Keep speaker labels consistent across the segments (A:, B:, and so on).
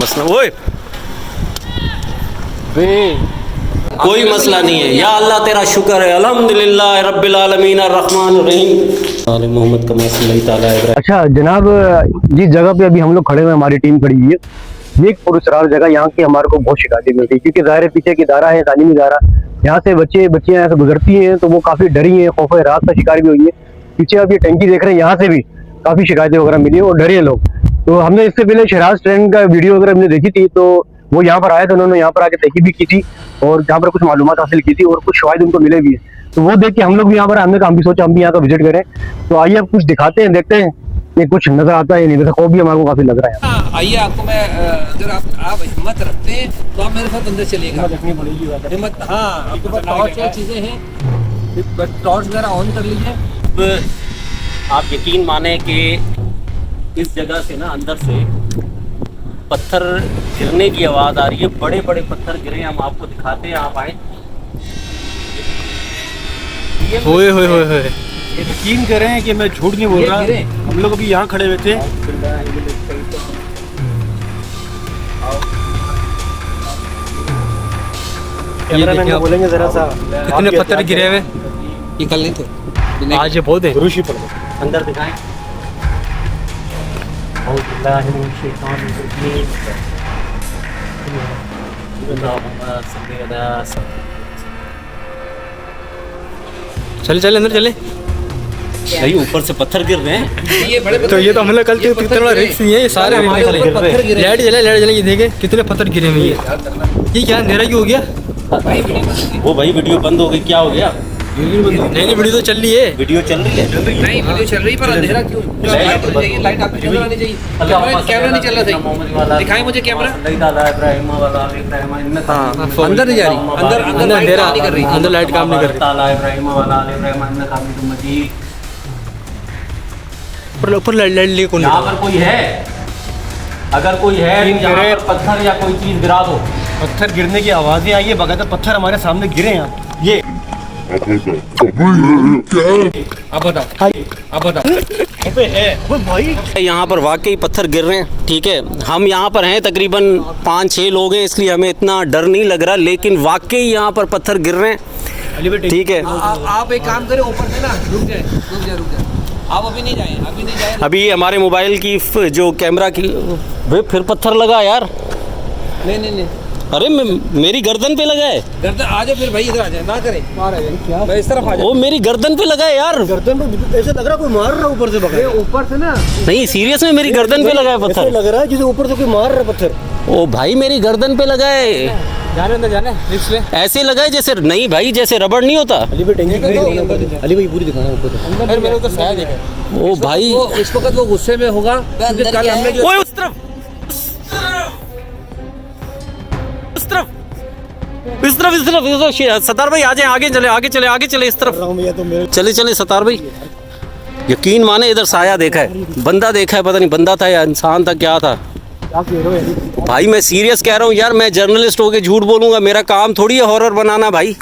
A: मसला ओए कोई मसला नहीं है। या अल्लाह तेरा शुक्र है, अल्हम्दुलिल्लाह रब्बिल आलमीन अर्रहमानिर रहीम आले मोहम्मद कमा सल्लल्लाहु अलैहि वसल्लम।
B: अच्छा जनाब, जिस जगह पे अभी हम लोग खड़े हुए हैं, हमारी टीम खड़ी हुई है, ये एक पुरस्कार जगह, यहाँ की हमारे को बहुत शिकायतें मिलती है, क्योंकि ज़ाहिर है पीछे की दायरा है, तालीमी दायरा, यहाँ से बच्चियाँ यहाँ से गुजरती हैं तो वो काफ़ी डरी हैं, खौफ रात का शिकार भी हुई है। पीछे आप ये टंकी देख रहे हैं, यहाँ से भी काफ़ी शिकायतें वगैरह मिली और डरे लोग। तो हमने इससे पहले शहराज ट्रेंड का वीडियो वगैरह हमने देखी थी, तो वो यहाँ पर आए थे, उन्होंने यहाँ पर आके तहकीक भी की थी और यहाँ पर कुछ मालूमात हासिल की थी और कुछ शवाहिद उनको मिले भी है। तो वो देख के हम लोग भी यहाँ पर, हमने कहा हम भी सोचा हम भी यहाँ का विजिट करें। तो आइए अब कुछ दिखाते हैं, देखते हैं ये कुछ नजर आता है नहीं, वैसे खौफ भी हमारे को काफी लग रहा है।
C: आइए आपको मैं, अगर आप हिम्मत रखते हैं तो आप मेरे साथ अंदर चलिएगा। हिम्मत, हाँ आपके पास टॉर्च और चीजें हैं, टॉर्च वगैरह ऑन कर लीजिए।
A: आप यकीन माने कि इस जगह से ना अंदर से पत्थर गिरने की आवाज़ आ रही है, बड़े बड़े पत्थर गिरे हैं, हम आपको दिखाते हैं, आप आए।
D: होए होए होए होए, यकीन करें कि मैं झूठ नहीं बोल रहा, हम लोग अभी यहाँ खड़े हुए थे। कैमरामैन को बोलेंगे जरा सा
C: कितने पत्थर गिरे हुए, ये कल नहीं थे,
D: आज ये बहुत है। रुशि पर
A: अंदर दिखाएं।
D: चले चले अंदर चले।
A: नहीं, ऊपर से पत्थर गिर रहे हैं।
C: ये बड़े
D: तो ये तो हम लोग कल कितना बड़ा रिस्क नहीं है, ये सारे हमारे ऊपर पत्थर गिरे। लाइट जले, ये देखे कितने पत्थर गिरे हुए हैं। ये क्या अंधेरा क्यों हो गया?
A: वो भाई वीडियो बंद हो गई, क्या हो गया?
D: नहीं वीडियो तो चल रही है,
A: वीडियो चल रही है।
C: नहीं वीडियो चल रही, पर अंधेरा क्यों? लाइट आपकी नजर आनी चाहिए। कैमरा नहीं चल रहा था, दिखाएं मुझे कैमरा। अंदर नहीं जा रही, अंदर
D: अंधेरा,
C: नहीं कर रही,
D: अंदर लाइट काम नहीं कर रही। ऊपर लाइट लिए कौन?
A: यहाँ पर कोई है? अगर कोई है तो यहाँ पर पत्थर या कोई चीज गिरा दो।
D: पत्थर गिरने की आवाजें आई है, बकायदा पत्थर हमारे सामने गिरे हैं। ये
C: अब बताओ, अब बताओ।
A: यहाँ पर वाकई पत्थर गिर रहे हैं, ठीक है। हम यहाँ पर हैं, तकरीबन 5-6 लोग हैं, इसलिए हमें इतना डर नहीं लग रहा, लेकिन वाकई यहाँ पर पत्थर गिर रहे हैं, ठीक है।
C: आप एक काम करें, ऊपर से ना रुक जाए, आप अभी नहीं जाए।
A: अभी हमारे मोबाइल की जो कैमरा की फिर पत्थर लगा यार।
C: नहीं
A: अरे मेरी गर्दन पे लगा है।
C: गर्दन आ जाओ, फिर भाई इधर आ जाए, ना करें बाहर आ जाए, क्या भाई इस तरफ आ जाओ।
A: वो मेरी गर्दन पे लगा है यार।
B: गर्दन पे ऐसे लग रहा कोई मार रहा है ऊपर से, बगैर
C: ऊपर से ना।
A: नहीं सीरियस में मेरी गर्दन पे लगा है पत्थर।
B: लग रहा है जैसे ऊपर से कोई मार रहा है पत्थर।
A: ओ भाई मेरी गर्दन पे लगा है।
C: जाने अंदर जाने, रिस्क ले।
A: ऐसे लगा है जैसे, नहीं भाई जैसे रबड़ नहीं होता।
B: अली भाई टंकी, अली भाई पूरी दिखाना ऊपर से।
C: अंदर मेरे को तो साया देखा।
A: ओ भाई
C: इस वक्त वो गुस्से में होगा, क्योंकि कल हमने जो
A: ओए उस तरफ सतार भाई आ जाए, आगे चले इस तरफ चले सतार भाई। यकीन माने इधर साया देखा है, बंदा देखा है, पता नहीं बंदा था या इंसान था, क्या था भाई। मैं सीरियस कह रहा हूँ यार, मैं जर्नलिस्ट होके झूठ बोलूंगा? मेरा काम थोड़ी है हॉरर बनाना भाई।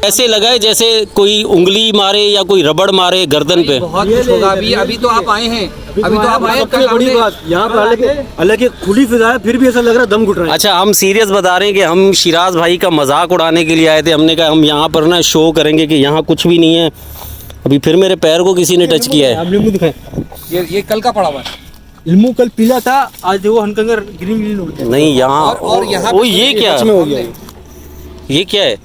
A: ऐसे लगा है जैसे कोई उंगली मारे या कोई रबड़ मारे गर्दन पे।
C: बहुत कुछ होगा। अभी तो आप आए हैं, अभी तो आप आए।
B: बड़ी बात यहाँ पर हालांकि खुली फिजा है, फिर भी ऐसा लग रहा है दम घुट रहा है।
A: अच्छा हम सीरियस बता रहे हैं कि हम शिराज भाई का मजाक उड़ाने के लिए आए थे। हमने कहा हम यहाँ पर ना शो करेंगे कि यहाँ कुछ भी नहीं है। अभी फिर मेरे पैर को किसी ने टच किया है।
B: नींबू दिखाए,
C: ये कल का पड़ा हुआ है।
B: नींबू कल पीला था, आज वो हनकंगर ग्रीन हो गया।
A: नहीं यहाँ
C: और यहाँ
A: ओ ये क्या
B: हो गया,
A: ये क्या है?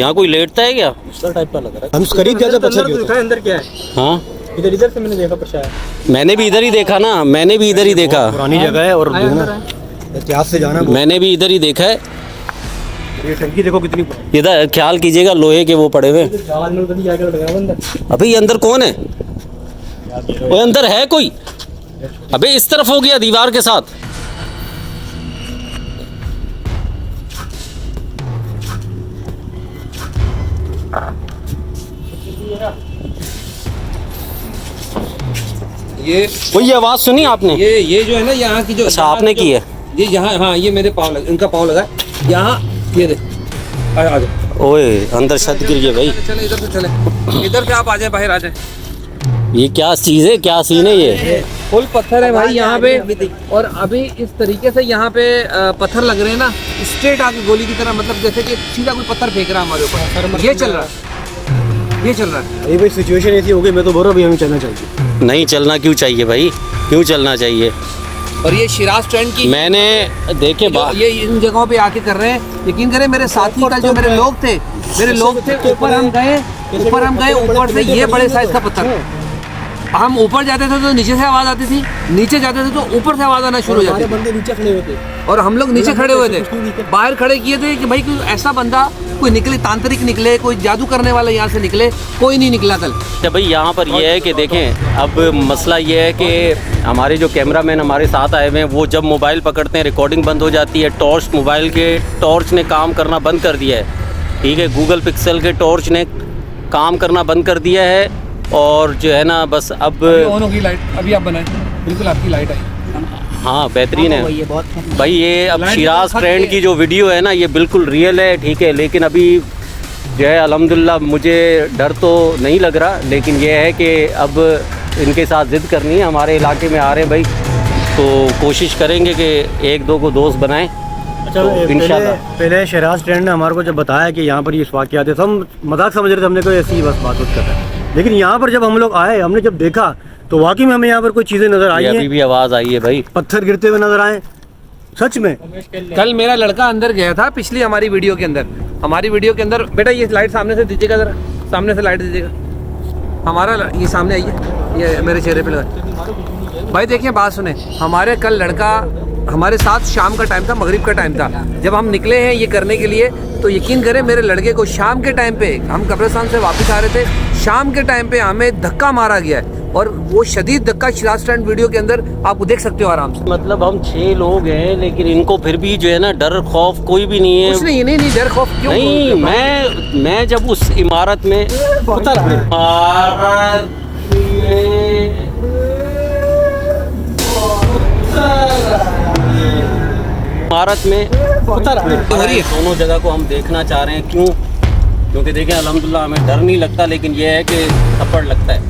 A: यहाँ कोई लेटता है क्या?
B: टाइप का लग रहा है। हम करीब ज्यादा पत्थर दिखाए, अंदर क्या है?
A: हाँ
B: इधर से मैंने देखा प्रशायद।
A: मैंने भी इधर ही देखा ना, मैंने भी इधर ही देखा।
B: पुरानी जगह है और इतिहास से जाना,
A: मैंने भी इधर ही देखा है।
B: ये टंकी देखो कितनी।
A: इधर ख्याल कीजिएगा, लोहे के वो पड़े हुए। अबे ये अंदर कौन है? वो अंदर है कोई? अबे इस तरफ हो गया दीवार के साथ।
C: ये
A: वही आवाज सुनी आपने?
C: ये जो है ना यहाँ की जो।
A: अच्छा आपने की है?
C: ये यहाँ, हाँ ये मेरे पाँव लगा, इनका पाँव लगा यहाँ। ये देख, आ जाओ
A: ओए अंदर छत गिर गई भाई।
C: चले इधर से चले, इधर से आप आ जाए, बाहर आ जाए।
A: ये क्या चीज़ है, क्या सीन है ये?
C: फुल पत्थर है भाई यहाँ पे, और अभी इस तरीके से यहाँ पे पत्थर लग रहे हैं ना, स्ट्रेट आके गोली की तरह, मतलब जैसे कि सीधा कोई पत्थर फेंक रहा है हमारे ऊपर। ये चल रहा है, ये चल रहा है।
B: ये भाई सिचुएशन ऐसी हो गई, मैं तो बोल रहा हूँ अभी हमें चलना चाहिए।
A: नहीं चलना क्यों चाहिए भाई, क्यों चलना चाहिए?
C: और ये शिराज ट्रेंड की
A: मैंने देखे
C: ये इन जगहों पे आके कर रहे हैं। यकीन करें मेरे साथी का जो मेरे लोग थे, ऊपर हम गए, ऊपर से ये बड़े साइज का पत्थर। हम ऊपर जाते थे तो नीचे से आवाज आती थी, नीचे जाते थे तो ऊपर से आवाज आना शुरू हो जाती थी।
D: बंदे नीचे खड़े होते,
C: और हम लोग नीचे खड़े हुए थे, बाहर खड़े किए थे कि भाई कोई ऐसा बंदा, कोई निकले, तांत्रिक निकले, कोई जादू करने वाला यहाँ से निकले, कोई नहीं निकला कल।
A: अच्छा भाई यहाँ पर ये है कि देखें, अब मसला ये है कि हमारे जो कैमरामैन हमारे साथ आए हुए हैं, वो जब मोबाइल पकड़ते हैं रिकॉर्डिंग बंद हो जाती है। टॉर्च, मोबाइल के टॉर्च ने काम करना बंद कर दिया है, ठीक है, गूगल पिक्सल के टॉर्च ने काम करना बंद कर दिया है। और जो है ना बस अब
C: ऑन होगी लाइट, अभी आप बनाए, बिल्कुल आपकी लाइट आई।
A: हाँ बेहतरीन है भाई। ये अब शिराज ट्रेंड की जो वीडियो है ना, ये बिल्कुल रियल है, ठीक है, लेकिन अभी जो है अल्हम्दुलिल्लाह मुझे डर तो नहीं लग रहा, लेकिन ये है कि अब इनके साथ ज़िद करनी है। हमारे इलाके में आ रहे हैं भाई, तो कोशिश करेंगे कि एक दो को दोस्त बनाएं।
B: अच्छा,
A: तो इंशाल्लाह
B: पहले शहराज ट्रेंड ने हमारे को जब बताया कि यहाँ पर ये वाक़यात है, तो हम मजाक समझ रहे थे, हमने कोई ऐसी बस बात कर रहा है। लेकिन यहाँ पर जब हम लोग आए, हमने जब देखा तो वाकई में हमें यहाँ पर कोई चीज़ें नज़र आई
A: अभी
B: हैं,
A: भी आवाज़ आई है भाई,
B: पत्थर गिरते हुए नजर आए सच में।
C: कल मेरा लड़का अंदर गया था पिछली हमारी वीडियो के अंदर, बेटा ये लाइट सामने से दीजिएगा, जरा सामने से लाइट दीजिएगा। हमारा ये सामने आइए, ये मेरे चेहरे पे लगा। भाई देखिए, बात सुने, हमारे कल लड़का हमारे साथ शाम का टाइम था, मगरिब का टाइम था, जब हम निकले हैं ये करने के लिए, तो यकीन करें मेरे लड़के को शाम के टाइम पे, हम कब्रिस्तान से वापस आ रहे थे, शाम के टाइम पे हमें धक्का मारा गया है, और वो शदीद धक्का शिराज ट्रेंड वीडियो के अंदर आप देख सकते हो आराम से।
A: मतलब हम 6 लोग हैं, लेकिन इनको फिर भी जो है ना डर खौफ कोई भी नहीं है।
C: कुछ नहीं, डर खौफ क्यों?
A: नहीं, मैं जब उस इमारत में दोनों जगह को हम देखना चाह रहे हैं। क्यों? क्योंकि देखें अल्हम्दुलिल्लाह हमें डर नहीं लगता, लेकिन यह है कि थप्पड़ लगता है,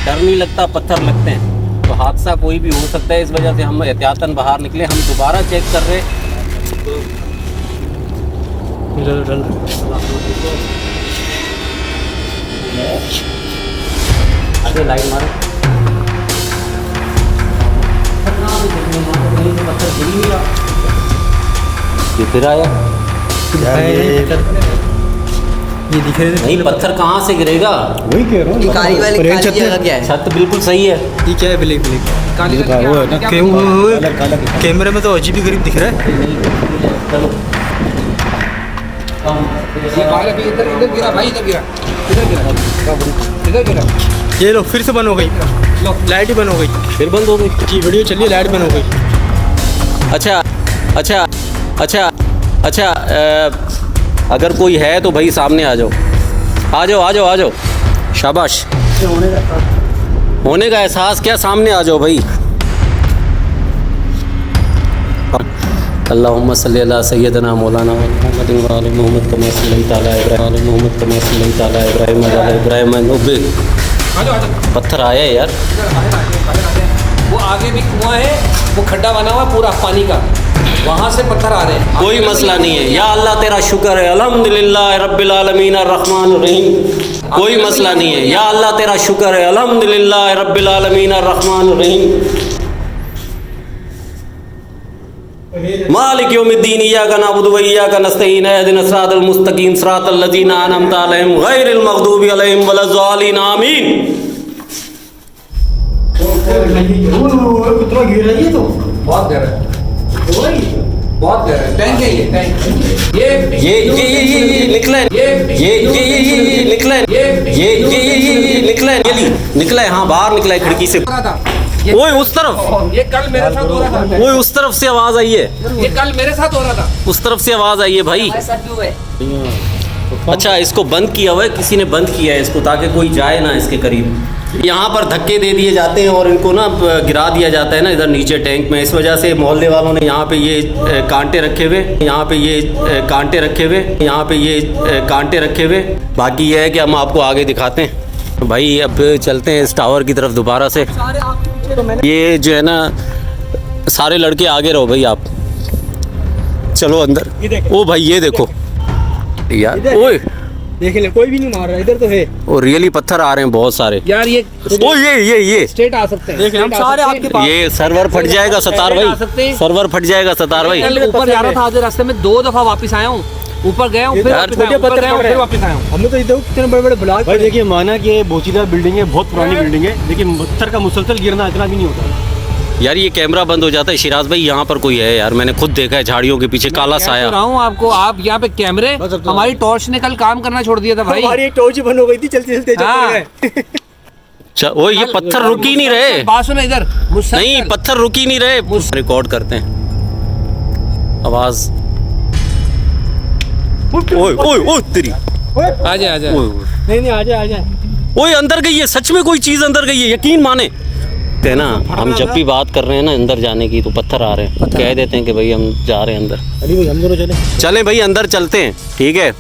A: डर नहीं लगता, पत्थर लगते हैं, तो हादसा कोई भी हो सकता है। इस वजह से हम एहतियातन बाहर निकले। हम दोबारा चेक कर रहे आगे लाइट मारो, ये फिर आया,
D: ये दिख रहे थे।
A: नहीं पत्थर कहाँ से गिरेगा?
B: वही कह रहा हूँ,
E: काली वाली जगह क्या है?
A: छत बिल्कुल सही है।
D: ये क्या है? ब्लैक
C: काली
B: वो है ना,
D: कैमरे में तो अजीब ही गरीब दिख रहा है।
A: चलो
C: इधर गिरा भाई, इधर गिरा।
D: ये लो फिर से बंद हो गई, लाइट ही बंद हो गई,
A: फिर बंद हो गई।
D: जी वीडियो चलिए, लाइट बंद हो गई।
A: अच्छा, अगर कोई है तो भाई सामने आ जाओ। शाबाश, होने का एहसास क्या, सामने आ जाओ भाई। अल्लाहुम्मा सल्ली अला सय्यदना मौलाना मुहम्मदिन व आले मुहम्मद कमा सल्लैता अला इब्राहीम व आले इब्राहीम इन्नका। पत्थर आया यार,
C: वो आगे भी कुआं है, वो खड्डा बना हुआ पूरा पानी का, वहाँ से पत्थर आ रहे हैं।
A: कोई मसला नहीं है। या अल्लाह तेरा शुक्र है, अल्हम्दुलिल्लाह रब्बिल आलमीन अर्रहमान अर्रहीम। कोई मसला नहीं है। या अल्लाह तेरा शुक्र है, अल्हम्दुलिल्लाह रब्बिल आलमीन अर्रहमान अर्रहीम। मालिक यौमिद्दीन इय्याका नअबुदु व इय्याका नस्तईन इहदिनस सिरातल मुस्तकीम सिरातल लज़ीना अनअमता अलैहिम गैरिल मग़दूबि अलैहिम वलज़्ज़ालिन आमीन।
B: कितना गिर रही है तो
C: बहुत गहरा है, बहुत गहरा है। टैंक है ये, टैंक।
A: ये निकला है। हाँ बाहर निकला है खिड़की से। ओए उस तरफ,
C: ये कल मेरे साथ हो रहा था।
A: ओए उस तरफ से आवाज आई है,
C: ये कल मेरे साथ हो रहा था।
A: उस तरफ से आवाज आई है भाई। अच्छा, इसको बंद किया हुआ है, किसी ने बंद किया है इसको ताकि कोई जाए ना इसके करीब। यहाँ पर धक्के दे दिए जाते हैं और इनको ना गिरा दिया जाता है ना इधर नीचे टैंक में। इस वजह से मोहल्ले वालों ने यहाँ पे ये कांटे रखे हुए, यहाँ पे ये कांटे रखे हुए, यहाँ पे ये कांटे रखे हुए। बाकी ये है कि हम आपको आगे दिखाते हैं। भाई अब चलते हैं इस टावर की तरफ दोबारा से। ये जो है ना, सारे लड़के आगे रहो भाई, आप चलो अंदर। ओ भाई ये देखो यार, ओए
D: देख ले, कोई भी नहीं मार रहा, इधर तो है।
A: ओ रियली पत्थर आ रहे हैं बहुत सारे
C: यार ये
A: ओ ये
C: स्टेट आ सकते हैं,
D: देख हम सारे आपके पास।
A: ये सर्वर फट जाएगा सतार भाई, सर्वर फट जाएगा सतार भाई।
C: कल ऊपर जा रहा था, आज रास्ते में 2 दफा वापस आया हूँ। ऊपर गया हूँ, फिर वापस आया हूँ, ऊपर गया हूँ, फिर वापस आया हूँ।
D: हमने तो इधर कितने बड़े बड़े ब्लॉक। भाई देखिए, माना कि बोचीदा बिल्डिंग है, बहुत पुरानी बिल्डिंग है, लेकिन पत्थर का मुसलसल गिरना इतना भी नहीं होता।
A: यार ये कैमरा बंद हो जाता है। शिराज भाई यहाँ पर कोई है यार, मैंने खुद देखा है झाड़ियों के पीछे काला साया।
C: रहा हूँ आपको, आप यहाँ पे कैमरे, हमारी टॉर्च ने कल काम करना छोड़ दिया था भाई।
D: हमारी टॉर्च बंद हो गई थी, चलते चलते।
A: ओ ये पत्थर रुक ही नहीं रहे।
C: बात सुनो इधर,
A: नहीं पत्थर रुक ही नहीं रहे। रिकॉर्ड करते हैं आवाज। ओए ओए ओए तेरी,
C: आजा आजा।
D: नहीं आजा आजा।
A: ओए अंदर गई है, सच में कोई चीज अंदर गई है, यकीन माने है ना। हम जब भी बात कर रहे हैं ना अंदर जाने की तो पत्थर आ रहे हैं, कह देते हैं कि भाई हम जा रहे हैं अंदर।
D: अली भाई हम दोनों चले
A: भाई अंदर चलते हैं, ठीक है।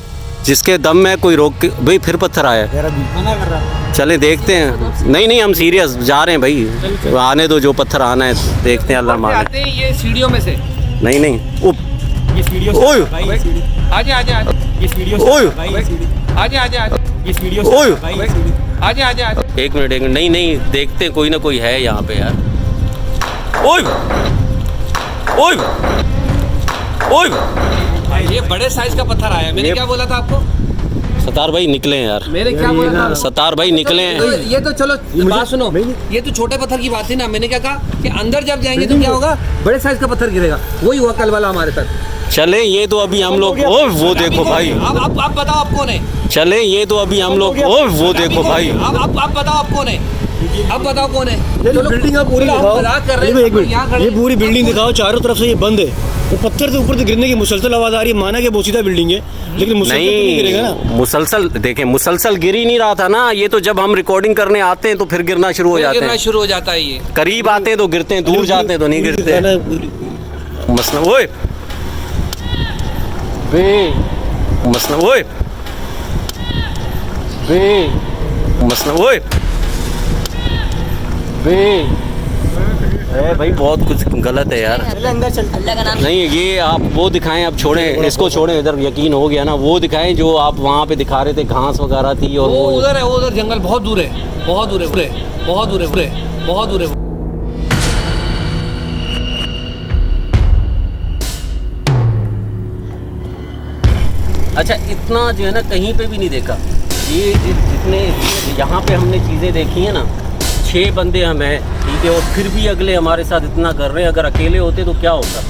A: जिसके दम में कोई रोक के भाई फिर पत्थर आया,
D: मना कर रहा।
A: चले देखते हैं। नहीं हम सीरियस जा रहे हैं भाई, आने दो, जो पत्थर आना है देखते हैं, अल्लाह माने।
C: आते हैं ये सीढ़ियों में से।
A: नहीं
D: ये सीढ़ियों
A: ओए
C: आजा आजा आजा।
D: ये सीढ़ियों
A: ओए
C: आजा आजा आजा।
D: ये सीढ़ियों
A: ओए
C: आजा आजा आजा।
A: एक मिनट नहीं देखते, कोई ना कोई है यहाँ पे यार। ओए ओए ओए
C: ये बड़े साइज का पत्थर आया, मैंने क्या बोला था आपको?
A: सतार भाई निकले हैं यार,
C: मैंने क्या बोला था?
A: सतार भाई निकले हैं।
C: ये तो चलो बात सुनो, ये तो छोटे पत्थर की बात थी ना। मैंने क्या कहा कि अंदर जब जाएंगे तो क्या होगा, बड़े साइज का पत्थर गिरेगा। वही हुआ कल वाला हमारे तक।
A: चले ये तो अभी हम लोग ओ वो देखो भाई,
C: आप बताओ आप कौन है?
A: चले ये तो अभी हम लोग ओ वो देखो भाई,
C: आप बताओ आप कौन है? अब बताओ कौन है?
D: बिल्डिंग आप पूरी दिखाओ।
C: मजाक कर रहे
D: एक मिनट,
C: हैं,
D: ये पूरी बिल्डिंग दिखाओ, चारों तरफ से ये बंद है, तो पत्थर से ऊपर से गिरने की मुसलसल आवाज आ रही है। माना कि बोचीदा बिल्डिंग है, लेकिन मुसलसल तो नहीं गिरेगा ना।
A: मुसलसल देखें, मुसलसल गिर ही नहीं रहा था ना। ये तो जब हम रिकॉर्डिंग करने आते हैं तो फिर गिरना शुरू हो जाते हैं।
C: शुरू हो जाता है ये।
A: करीब आते हैं तो गिरते हैं, दूर जाते हैं तो नहीं गिरते। मसला ओए बे, मसला ओए बे, मसला ओए बे। भाई बहुत कुछ गलत है यार। नहीं ये आप वो दिखाएं, आप छोड़ें इसको, छोड़ें इधर। यकीन हो गया ना, वो दिखाएं जो आप वहाँ पे दिखा रहे थे, घास वगैरह थी। और
C: वो उधर है, वो उधर जंगल बहुत दूर है, बहुत दूर है, बहुत दूर है, बहुत दूर है।
A: अच्छा इतना जो है ना कहीं पे भी नहीं देखा। ये जितने यहाँ पे हमने चीज़ें देखी हैं ना, 6 बंदे हम हैं, ठीक है, और फिर भी अगले हमारे साथ इतना कर रहे हैं। अगर अकेले होते तो क्या होता।